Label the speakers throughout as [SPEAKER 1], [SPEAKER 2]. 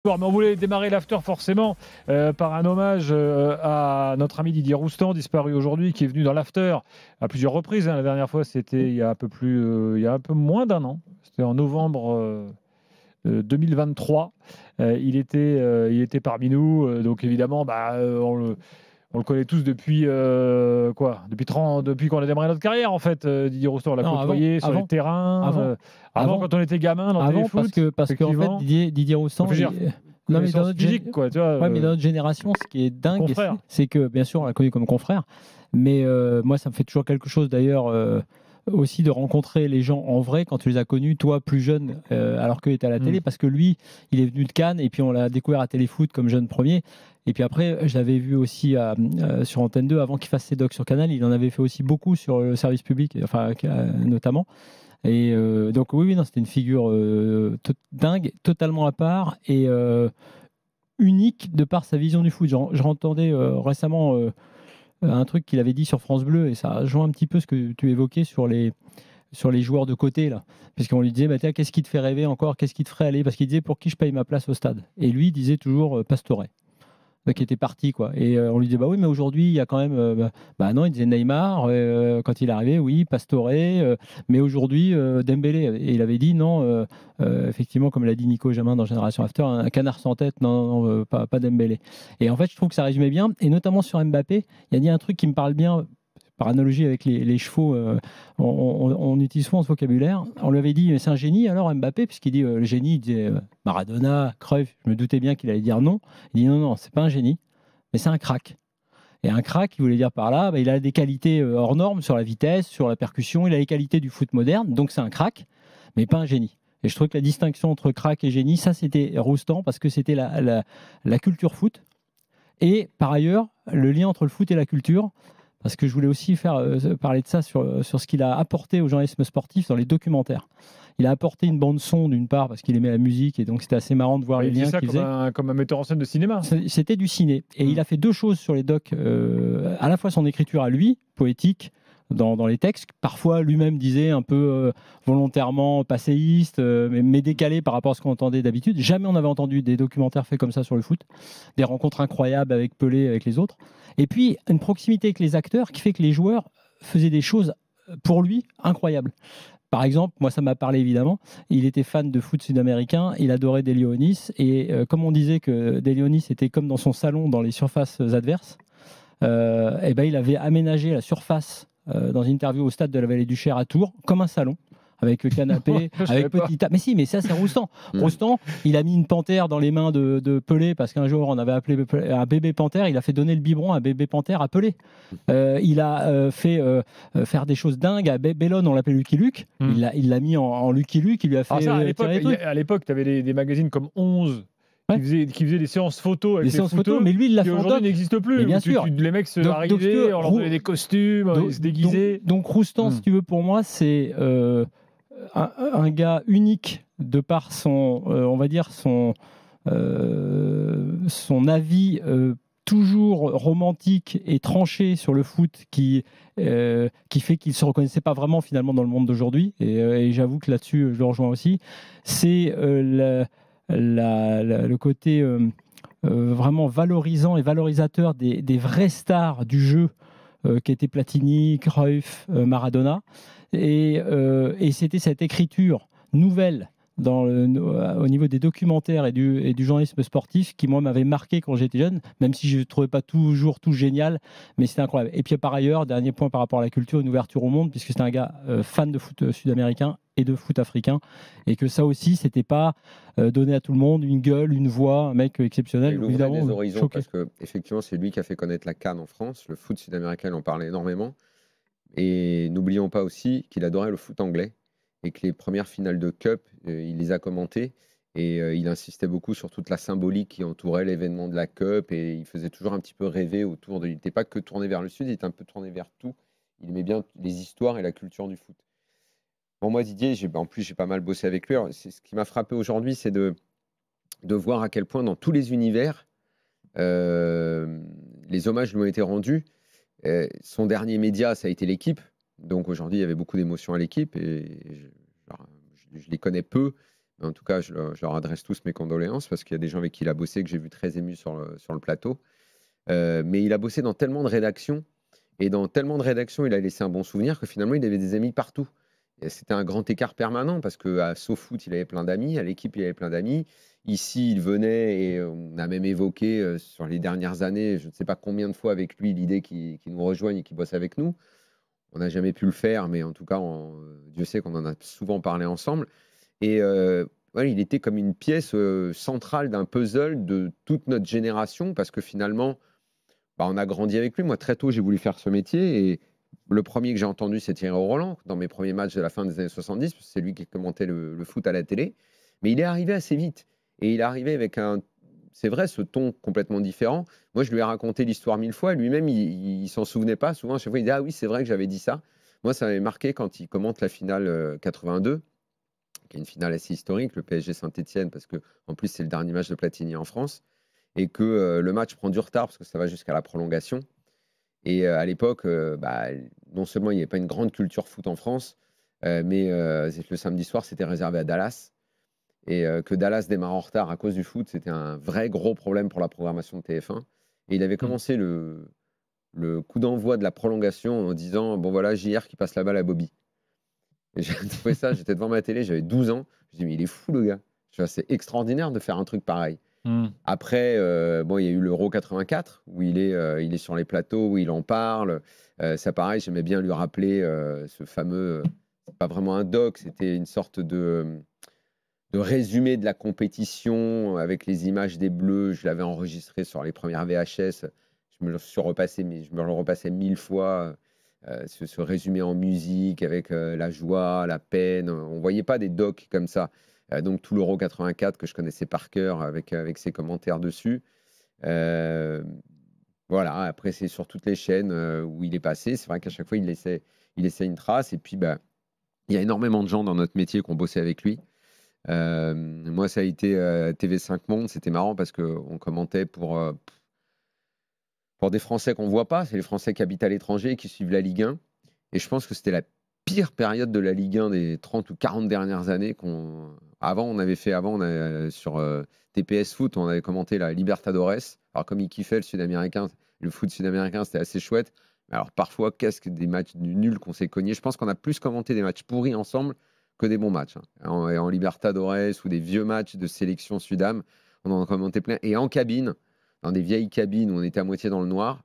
[SPEAKER 1] Mais on voulait démarrer l'after forcément par un hommage à notre ami Didier Roustan, disparu aujourd'hui, qui est venu dans l'after à plusieurs reprises. La dernière fois, c'était il y a il y a un peu moins d'un an. C'était en novembre 2023. Il était parmi nous. Donc évidemment, on le connaît tous depuis depuis qu'on a démarré notre carrière en fait. Didier Roustan, on l'a côtoyé sur les terrains. Avant, quand on était gamin dans le foot,
[SPEAKER 2] parce qu'en fait Didier Roustan, non mais dans notre
[SPEAKER 1] physique, quoi, tu vois,
[SPEAKER 2] mais dans notre génération, ce qui est dingue, c'est que bien sûr on l'a connu comme confrère, mais moi ça me fait toujours quelque chose d'ailleurs aussi de rencontrer les gens en vrai quand tu les as connus, toi plus jeune, alors qu'il était à la télé, parce que lui, il est venu de Cannes et puis on l'a découvert à Téléfoot comme jeune premier. Et puis après, je l'avais vu aussi sur Antenne 2 avant qu'il fasse ses docs sur Canal. Il en avait fait aussi beaucoup sur le service public, enfin notamment. Et donc oui, non, c'était une figure dingue, totalement à part et unique de par sa vision du foot. Je entendais récemment un truc qu'il avait dit sur France Bleu, et ça rejoint un petit peu ce que tu évoquais sur les joueurs de côté, là. Puisqu'on lui disait, bah, qu'est-ce qui te fait rêver encore, qu'est-ce qui te ferait aller, parce qu'il disait, pour qui je paye ma place au stade. Et lui, il disait toujours Pastore, qui était parti, quoi. Et on lui disait, bah oui, mais aujourd'hui, il y a quand même. Bah non, il disait Neymar, quand il est arrivé, oui, Pastore, mais aujourd'hui, Dembélé. Et il avait dit, non, effectivement, comme l'a dit Nico Jamin dans Génération After, un canard sans tête, non, pas Dembélé. Et en fait, je trouve que ça résumait bien, et notamment sur Mbappé, il a dit un truc qui me parle bien. Par analogie avec les chevaux, on utilise souvent ce vocabulaire. On lui avait dit, mais c'est un génie alors Mbappé, puisqu'il dit le génie, il disait Maradona, Cruyff. Je me doutais bien qu'il allait dire non. Il dit non, c'est pas un génie, mais c'est un crack. Et un crack, il voulait dire par là, il a des qualités hors normes sur la vitesse, sur la percussion, il a les qualités du foot moderne, donc c'est un crack, mais pas un génie. Et je trouve que la distinction entre crack et génie, ça c'était Roustan, parce que c'était la culture foot. Et par ailleurs, le lien entre le foot et la culture. Parce que je voulais aussi parler de ça sur ce qu'il a apporté au journalisme sportif dans les documentaires. Il a apporté une bande-son, d'une part, parce qu'il aimait la musique, et donc c'était assez marrant de voir les liens qu'il faisait.
[SPEAKER 1] Comme un metteur en scène de cinéma.
[SPEAKER 2] C'était du ciné. Et il a fait deux choses sur les docs. À la fois son écriture à lui, poétique, dans les textes. Parfois, lui-même disait un peu volontairement passéiste, mais décalé par rapport à ce qu'on entendait d'habitude. Jamais on n'avait entendu des documentaires faits comme ça sur le foot. Des rencontres incroyables avec Pelé, avec les autres. Et puis, une proximité avec les acteurs qui fait que les joueurs faisaient des choses, pour lui, incroyables. Par exemple, moi ça m'a parlé évidemment, il était fan de foot sud-américain, il adorait De Leonis, et comme on disait que De Leonis était comme dans son salon dans les surfaces adverses, et il avait aménagé la surface dans une interview au stade de la Vallée du Cher à Tours comme un salon, avec le canapé, avec petit table. Mais si, mais ça c'est Roustan. Roustan, il a mis une panthère dans les mains de Pelé, parce qu'un jour on avait appelé un bébé panthère, il a fait donner le biberon à un bébé panthère à Pelé. Il a fait faire des choses dingues à Bellone, on l'appelait Lucky Luke. Il l'a mis en Lucky Luke, il lui a fait.
[SPEAKER 1] À l'époque, tu avais des magazines comme 11. Qui faisait des séances photos avec
[SPEAKER 2] des séances photos, mais lui il l'a fait
[SPEAKER 1] aujourd'hui n'existe plus.
[SPEAKER 2] Mais bien sûr.
[SPEAKER 1] Les mecs arrivaient, on leur donnait des costumes, ils se déguisaient.
[SPEAKER 2] Donc Roustan, si tu veux, pour moi, c'est un gars unique de par son, on va dire son avis toujours romantique et tranché sur le foot qui fait qu'il ne se reconnaissait pas vraiment finalement dans le monde d'aujourd'hui. Et j'avoue que là-dessus, je le rejoins aussi. C'est le côté vraiment valorisant et valorisateur des vraies stars du jeu qui étaient Platini, Cruyff, Maradona. Et c'était cette écriture nouvelle au niveau des documentaires et du journalisme sportif qui, moi, m'avait marqué quand j'étais jeune, même si je ne trouvais pas toujours tout génial, mais c'était incroyable. Et puis par ailleurs, dernier point par rapport à la culture, une ouverture au monde, puisque c'était un gars fan de foot sud-américain et de foot africain, et que ça aussi, c'était pas donné à tout le monde, une gueule, une voix, un mec exceptionnel.
[SPEAKER 3] Il ouvrait des horizons, parce que effectivement, c'est lui qui a fait connaître la CAN en France. Le foot sud-américain, il en parlait énormément. Et n'oublions pas aussi qu'il adorait le foot anglais, et que les premières finales de Cup, il les a commentées, et il insistait beaucoup sur toute la symbolique qui entourait l'événement de la Cup, et il faisait toujours un petit peu rêver autour de... Il n'était pas que tourné vers le Sud, il était un peu tourné vers tout. Il aimait bien les histoires et la culture du foot. Bon, moi, Didier, en plus, j'ai pas mal bossé avec lui. Ce qui m'a frappé aujourd'hui, c'est de voir à quel point dans tous les univers, les hommages lui ont été rendus. Son dernier média, ça a été l'équipe. Donc aujourd'hui, il y avait beaucoup d'émotions à l'équipe, et je les connais peu, En tout cas, je leur adresse tous mes condoléances parce qu'il y a des gens avec qui il a bossé que j'ai vu très émus sur le plateau. Mais il a bossé dans tellement de rédactions et dans tellement de rédactions, il a laissé un bon souvenir que finalement, il avait des amis partout. C'était un grand écart permanent parce qu'à SoFoot, il avait plein d'amis, à l'équipe, il avait plein d'amis. Ici, il venait et on a même évoqué sur les dernières années, je ne sais pas combien de fois avec lui, l'idée qu'il nous rejoigne et qu'il bosse avec nous. On n'a jamais pu le faire, mais en tout cas, Dieu sait qu'on en a souvent parlé ensemble. Et ouais, il était comme une pièce centrale d'un puzzle de toute notre génération parce que finalement, on a grandi avec lui. Moi, très tôt, j'ai voulu faire ce métier et le premier que j'ai entendu, c'est Thierry Roland dans mes premiers matchs de la fin des années 70. C'est lui qui commentait le foot à la télé. Mais il est arrivé assez vite. Et il est arrivé avec c'est vrai, ce ton complètement différent. Moi, je lui ai raconté l'histoire 1000 fois. Lui-même, il s'en souvenait pas. Souvent, à chaque fois, il dit « Ah oui, c'est vrai que j'avais dit ça ». Moi, ça m'avait marqué quand il commente la finale 82, qui est une finale assez historique, le PSG Saint-Etienne, parce qu'en plus, c'est le dernier match de Platini en France, et que le match prend du retard, parce que ça va jusqu'à la prolongation. Et à l'époque, non seulement il n'y avait pas une grande culture foot en France, mais le samedi soir, c'était réservé à Dallas. Et que Dallas démarre en retard à cause du foot, c'était un vrai gros problème pour la programmation de TF1. Et il avait commencé le coup d'envoi de la prolongation en disant « Bon voilà, JR qui passe la balle à Bobby ». Et j'ai trouvé ça, j'étais devant ma télé, j'avais 12 ans. Je me dis « Mais il est fou le gars ». C'est extraordinaire de faire un truc pareil. Après, il y a eu l'Euro 84, où il est sur les plateaux, où il en parle. Ça, pareil, j'aimais bien lui rappeler ce fameux... c'est pas vraiment un doc, c'était une sorte de résumé de la compétition avec les images des Bleus. Je l'avais enregistré sur les premières VHS. Je me le repassais 1000 fois. Ce résumé en musique avec la joie, la peine. On ne voyait pas des docs comme ça. Donc tout l'Euro 84 que je connaissais par cœur avec ses commentaires dessus. Voilà, après c'est sur toutes les chaînes où il est passé. C'est vrai qu'à chaque fois il laissait une trace. Et puis il y a énormément de gens dans notre métier qui ont bossé avec lui. Moi ça a été TV5 Monde. C'était marrant parce qu'on commentait pour des Français qu'on ne voit pas. C'est les Français qui habitent à l'étranger et qui suivent la Ligue 1. Et je pense que c'était la pire période de la Ligue 1 des 30 ou 40 dernières années. Sur TPS Foot, on avait commenté la Libertadores. Alors comme il kiffait le sud-américain, le foot sud-américain, c'était assez chouette. Mais alors parfois, qu'est-ce que des matchs nuls qu'on s'est cognés. Je pense qu'on a plus commenté des matchs pourris ensemble que des bons matchs. En Libertadores ou des vieux matchs de sélection Sudam, on en a commenté plein. Et en cabine, dans des vieilles cabines où on était à moitié dans le noir.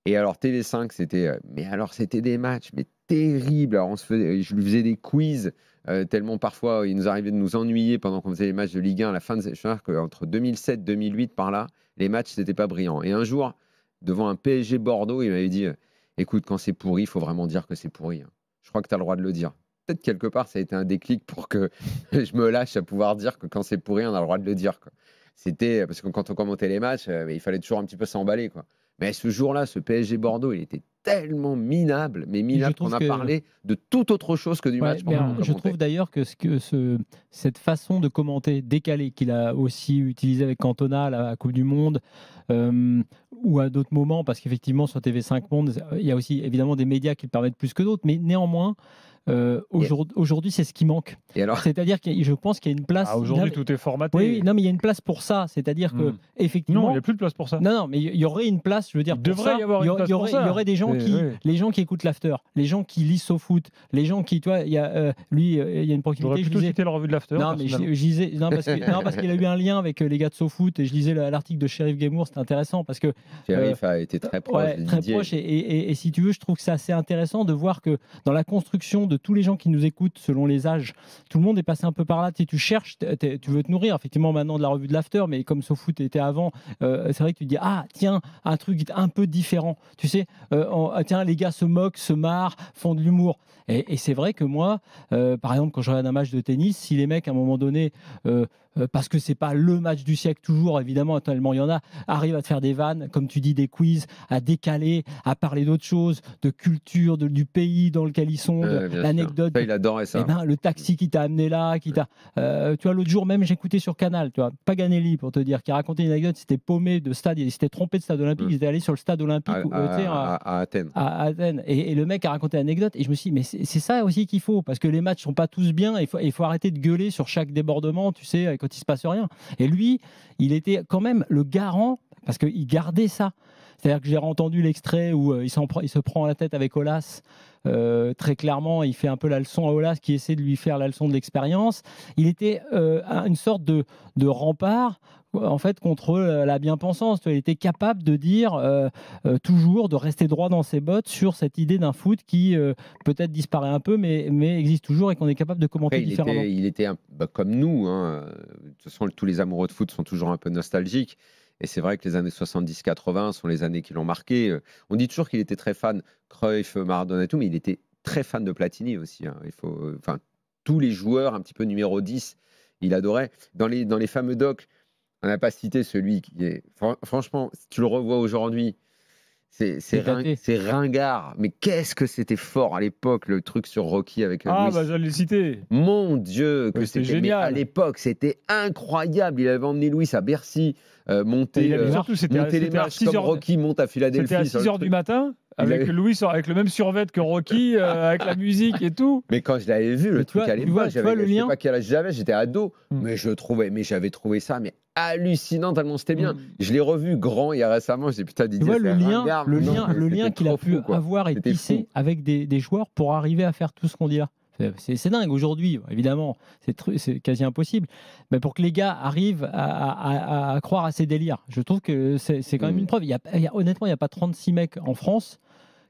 [SPEAKER 3] Et alors TV5, c'était des matchs mais terribles. Alors je lui faisais des quiz tellement parfois il nous arrivait de nous ennuyer pendant qu'on faisait les matchs de Ligue 1 à la fin de je veux dire qu'entre 2007 2008 par là, les matchs c'était pas brillant. Et un jour devant un PSG Bordeaux, il m'avait dit écoute, quand c'est pourri, il faut vraiment dire que c'est pourri. Je crois que tu as le droit de le dire. Peut-être quelque part ça a été un déclic pour que je me lâche à pouvoir dire que quand c'est pourri, on a le droit de le dire, quoi. C'était parce que quand on commentait les matchs, il fallait toujours un petit peu s'emballer, quoi. Mais ce jour-là, ce PSG Bordeaux, il était tellement minable, mais minable qu'on a parlé de toute autre chose que du match.
[SPEAKER 2] Je trouve d'ailleurs que cette façon de commenter décalée qu'il a aussi utilisée avec Cantona à la Coupe du Monde ou à d'autres moments, parce qu'effectivement sur TV5 Monde, il y a aussi évidemment des médias qui le permettent plus que d'autres, mais néanmoins, aujourd'hui, c'est ce qui manque. C'est-à-dire que je pense qu'il y a une place.
[SPEAKER 1] Aujourd'hui, tout est formaté.
[SPEAKER 2] Oui, non, mais il y a une place pour ça. C'est-à-dire que effectivement,
[SPEAKER 1] non, il n'y a plus de place pour ça.
[SPEAKER 2] Non, mais il y aurait une place. Je veux dire,
[SPEAKER 1] il devrait y avoir une place pour ça.
[SPEAKER 2] Il y aurait des gens les gens qui écoutent l'after, les gens qui lisent SoFoot, les gens qui, toi, il y a lui, il y a une proximité.
[SPEAKER 1] J'aurais plutôt cité la revue de l'after.
[SPEAKER 2] Non, mais je lisais, parce qu'il a eu un lien avec les gars de SoFoot et je lisais l'article de Sheriff Gamour. C'était intéressant parce que
[SPEAKER 3] Sheriff a été très proche.
[SPEAKER 2] Très proche. Et si tu veux, je trouve que c'est assez intéressant de voir que dans la construction de tous les gens qui nous écoutent selon les âges, tout le monde est passé un peu par là. Tu cherches, tu veux te nourrir effectivement maintenant de la revue de l'after, mais comme SoFoot était avant, c'est vrai que tu te dis tiens, un truc un peu différent. Tu sais, tiens, les gars se moquent, se marrent, font de l'humour. Et c'est vrai que moi, par exemple, quand je regarde un match de tennis, si les mecs à un moment donné parce que c'est pas le match du siècle toujours, évidemment, tellement il y en a, arrive à te faire des vannes, comme tu dis, des quiz, à décaler, à parler d'autres choses, de culture, du pays dans lequel ils sont, l'anecdote.
[SPEAKER 3] Il adorait ça.
[SPEAKER 2] Eh ben, le taxi qui t'a amené là, tu vois, l'autre jour même, j'écoutais sur Canal, tu vois, Paganelli pour te dire, qui a raconté une anecdote, il s'était paumé de stade, il s'était trompé de stade olympique, il était allé sur le stade olympique
[SPEAKER 3] à Athènes.
[SPEAKER 2] À Athènes. Et le mec a raconté l'anecdote, et je me suis dit, mais c'est ça aussi qu'il faut, parce que les matchs sont pas tous bien, il faut arrêter de gueuler sur chaque débordement, tu sais, quand il se passe rien. Et lui, il était quand même le garant, parce qu'il gardait ça. C'est-à-dire que j'ai entendu l'extrait où il se prend la tête avec Aulas. Très clairement, il fait un peu la leçon à Aulas, qui essaie de lui faire la leçon de l'expérience. Il était une sorte de rempart, en fait, contre la bien-pensance. Il était capable de dire toujours, de rester droit dans ses bottes sur cette idée d'un foot qui peut-être disparaît un peu, mais existe toujours et qu'on est capable de commenter différemment.
[SPEAKER 3] Il était comme nous. Hein. De toute façon, tous les amoureux de foot sont toujours un peu nostalgiques. Et c'est vrai que les années 70-80 sont les années qui l'ont marqué. On dit toujours qu'il était très fan, Cruyff, Maradona et tout, mais il était très fan de Platini aussi. Hein. Tous les joueurs, un petit peu numéro 10, il adorait. Dans les fameux docs, on n'a pas cité celui qui est... Franchement, si tu le revois aujourd'hui, c'est ringard. Mais qu'est-ce que c'était fort à l'époque, le truc sur Rocky avec Louis.
[SPEAKER 1] Bah j'allais le citer.
[SPEAKER 3] Mon Dieu, que c'était
[SPEAKER 1] génial.
[SPEAKER 3] Mais à l'époque, c'était incroyable. Il avait emmené Louis à Bercy, monter les marches comme Rocky monte à Philadelphie.
[SPEAKER 1] C'était à 6h du matin, avec Louis, avec le même survêt que Rocky, avec la musique et tout.
[SPEAKER 3] Mais quand je l'avais vu, le truc à l'époque, je sais pas quel âge j'avais, j'étais ado, mais j'avais trouvé ça hallucinant tellement c'était bien. Je l'ai revu grand il y a récemment, j'ai putain Didier,
[SPEAKER 2] le lien qu'il a pu avoir et tisser avec des joueurs pour arriver à faire tout ce qu'on dit là. C'est dingue aujourd'hui, évidemment, c'est quasi impossible. Mais pour que les gars arrivent à croire à ces délires, je trouve que c'est quand même une preuve. Honnêtement, il n'y a pas 36 mecs en France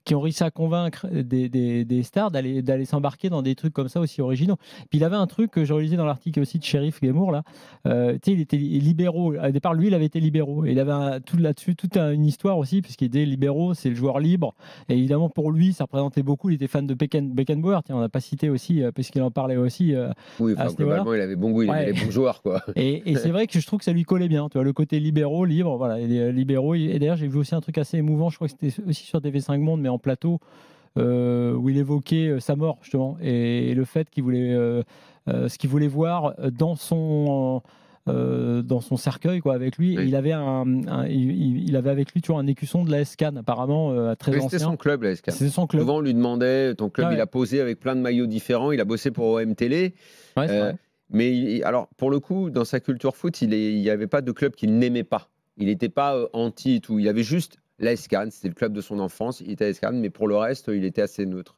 [SPEAKER 2] qui ont réussi à convaincre des stars d'aller s'embarquer dans des trucs comme ça aussi originaux. Puis il avait un truc que j'ai réalisé dans l'article aussi de Sheriff Guémour, là. Il était libéraux. Au départ, lui, il avait été libéraux. Et il avait tout là-dessus, toute une histoire aussi, puisqu'il était libéraux, c'est le joueur libre. Et évidemment, pour lui, ça représentait beaucoup. Il était fan de Beckenbauer. Tiens, on n'a pas cité aussi, parce qu'il en parlait aussi.
[SPEAKER 3] Oui, globalement, il avait bon goût, il avait les bons joueurs, quoi.
[SPEAKER 2] Et c'est vrai que je trouve que ça lui collait bien. Tu vois, le côté libéraux, libre, voilà. Et libéraux. Et d'ailleurs, j'ai vu aussi un truc assez émouvant. Je crois que c'était aussi sur TV5 Monde, mais en plateau, où il évoquait sa mort justement et le fait qu'il voulait ce qu'il voulait voir dans son cercueil, quoi, avec lui. Oui. Et il avait il avait avec lui toujours un écusson de la SCAN, apparemment très ancien.
[SPEAKER 3] C'était son club, la SCAN.
[SPEAKER 2] C'était son club.
[SPEAKER 3] Souvent on lui demandait, ton club, il a posé avec plein de maillots différents, il a bossé pour OM Télé.
[SPEAKER 2] Ouais, c'est vrai.
[SPEAKER 3] Mais alors pour le coup, dans sa culture foot, il n'y avait pas de club qu'il n'aimait pas. Il n'était pas anti et tout. Il avait juste l'AS Cannes, c'était le club de son enfance, il était à l'AS Cannes, mais pour le reste, il était assez neutre.